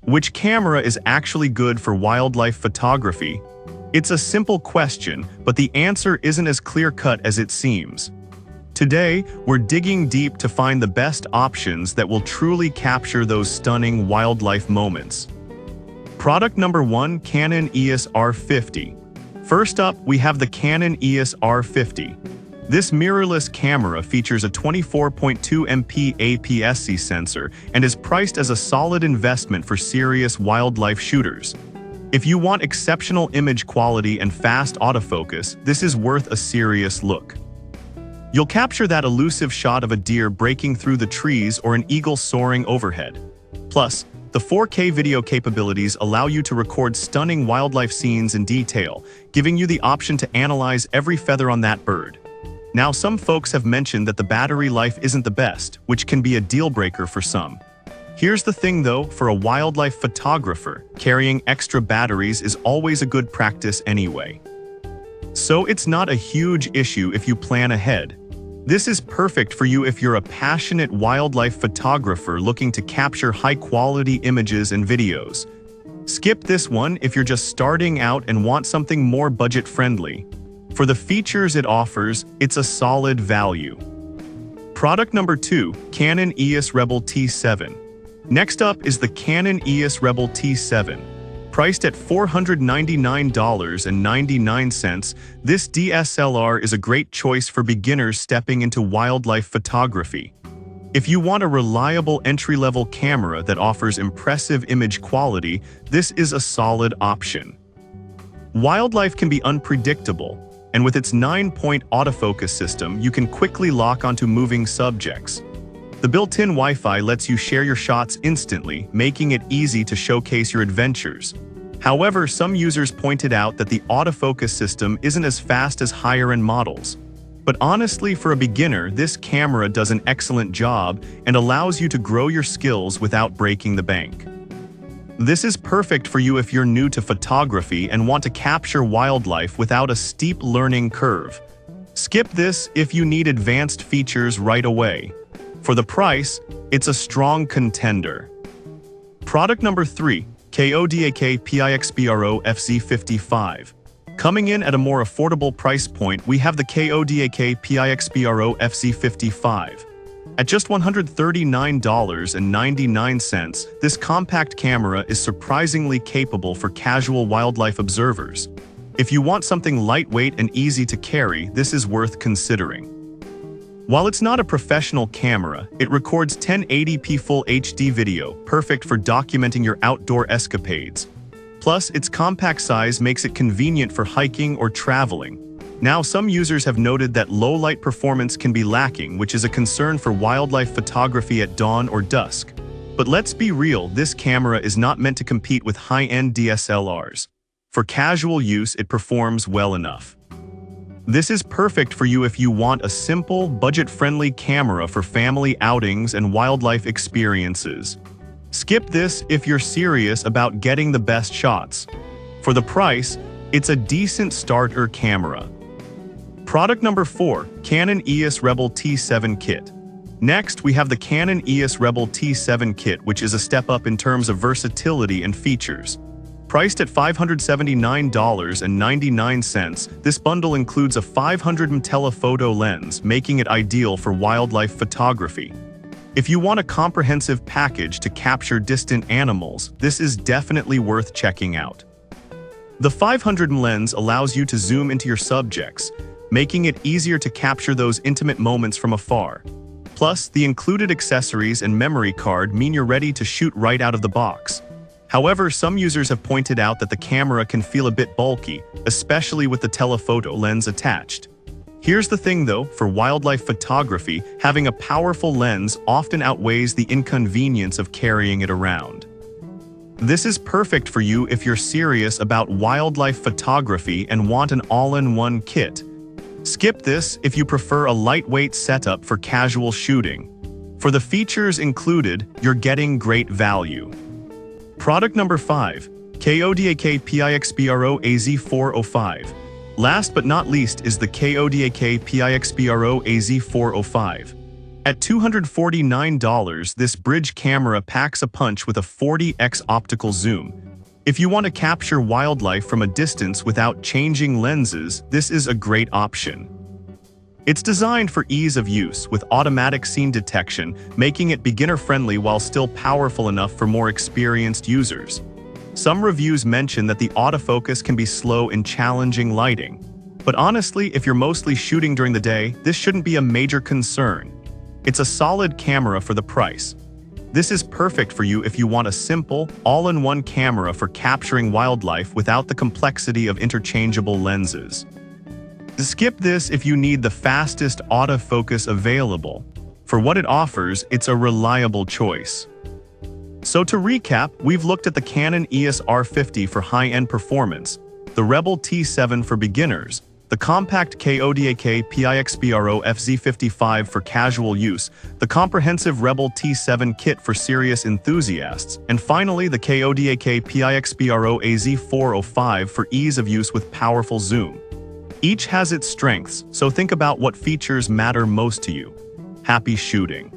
Which camera is actually good for wildlife photography? It's a simple question, but the answer isn't as clear-cut as it seems. Today, we're digging deep to find the best options that will truly capture those stunning wildlife moments. Product number 1, Canon EOS R50. First up, we have the Canon EOS R50. This mirrorless camera features a 24.2 MP APS-C sensor and is priced as a solid investment for serious wildlife shooters. If you want exceptional image quality and fast autofocus, this is worth a serious look. You'll capture that elusive shot of a deer breaking through the trees or an eagle soaring overhead. Plus, the 4K video capabilities allow you to record stunning wildlife scenes in detail, giving you the option to analyze every feather on that bird. Now, some folks have mentioned that the battery life isn't the best, which can be a deal-breaker for some. Here's the thing though, for a wildlife photographer, carrying extra batteries is always a good practice anyway. So it's not a huge issue if you plan ahead. This is perfect for you if you're a passionate wildlife photographer looking to capture high-quality images and videos. Skip this one if you're just starting out and want something more budget-friendly. For the features it offers, it's a solid value. Product number 2, Canon EOS Rebel T7. Next up is the Canon EOS Rebel T7. Priced at $499.99, this DSLR is a great choice for beginners stepping into wildlife photography. If you want a reliable entry-level camera that offers impressive image quality, this is a solid option. Wildlife can be unpredictable, and with its 9-point autofocus system, you can quickly lock onto moving subjects. The built-in Wi-Fi lets you share your shots instantly, making it easy to showcase your adventures. However, some users pointed out that the autofocus system isn't as fast as higher-end models. But honestly, for a beginner, this camera does an excellent job and allows you to grow your skills without breaking the bank. This is perfect for you if you're new to photography and want to capture wildlife without a steep learning curve. Skip this if you need advanced features right away. For the price, it's a strong contender. Product number 3, Kodak PIXPRO FZ55. Coming in at a more affordable price point, we have the Kodak PIXPRO FZ55. At just $139.99, this compact camera is surprisingly capable for casual wildlife observers. If you want something lightweight and easy to carry, this is worth considering. While it's not a professional camera, it records 1080p Full HD video, perfect for documenting your outdoor escapades. Plus, its compact size makes it convenient for hiking or traveling. Now, some users have noted that low-light performance can be lacking, which is a concern for wildlife photography at dawn or dusk. But let's be real, this camera is not meant to compete with high-end DSLRs. For casual use, it performs well enough. This is perfect for you if you want a simple, budget-friendly camera for family outings and wildlife experiences. Skip this if you're serious about getting the best shots. For the price, it's a decent starter camera. Product number 4, Canon EOS Rebel T7 Kit. Next, we have the Canon EOS Rebel T7 Kit, which is a step up in terms of versatility and features. Priced at $579.99, this bundle includes a 500mm telephoto lens, making it ideal for wildlife photography. If you want a comprehensive package to capture distant animals, this is definitely worth checking out. The 500mm lens allows you to zoom into your subjects, making it easier to capture those intimate moments from afar. Plus, the included accessories and memory card mean you're ready to shoot right out of the box. However, some users have pointed out that the camera can feel a bit bulky, especially with the telephoto lens attached. Here's the thing though, for wildlife photography, having a powerful lens often outweighs the inconvenience of carrying it around. This is perfect for you if you're serious about wildlife photography and want an all-in-one kit. Skip this if you prefer a lightweight setup for casual shooting. For the features included, you're getting great value. Product number 5, Kodak PIXPRO AZ405. Last but not least is the Kodak PIXPRO AZ405. At $249, this bridge camera packs a punch with a 40x optical zoom. If you want to capture wildlife from a distance without changing lenses, this is a great option. It's designed for ease of use with automatic scene detection, making it beginner-friendly while still powerful enough for more experienced users. Some reviews mention that the autofocus can be slow in challenging lighting. But honestly, if you're mostly shooting during the day, this shouldn't be a major concern. It's a solid camera for the price. This is perfect for you if you want a simple, all-in-one camera for capturing wildlife without the complexity of interchangeable lenses. Skip this if you need the fastest autofocus available. For what it offers, it's a reliable choice. So to recap, we've looked at the Canon EOS R50 for high-end performance, the Rebel T7 for beginners, the compact Kodak PIXPRO FZ55 for casual use, the comprehensive Rebel T7 kit for serious enthusiasts, and finally the Kodak PIXPRO AZ405 for ease of use with powerful zoom. Each has its strengths, so think about what features matter most to you. Happy shooting!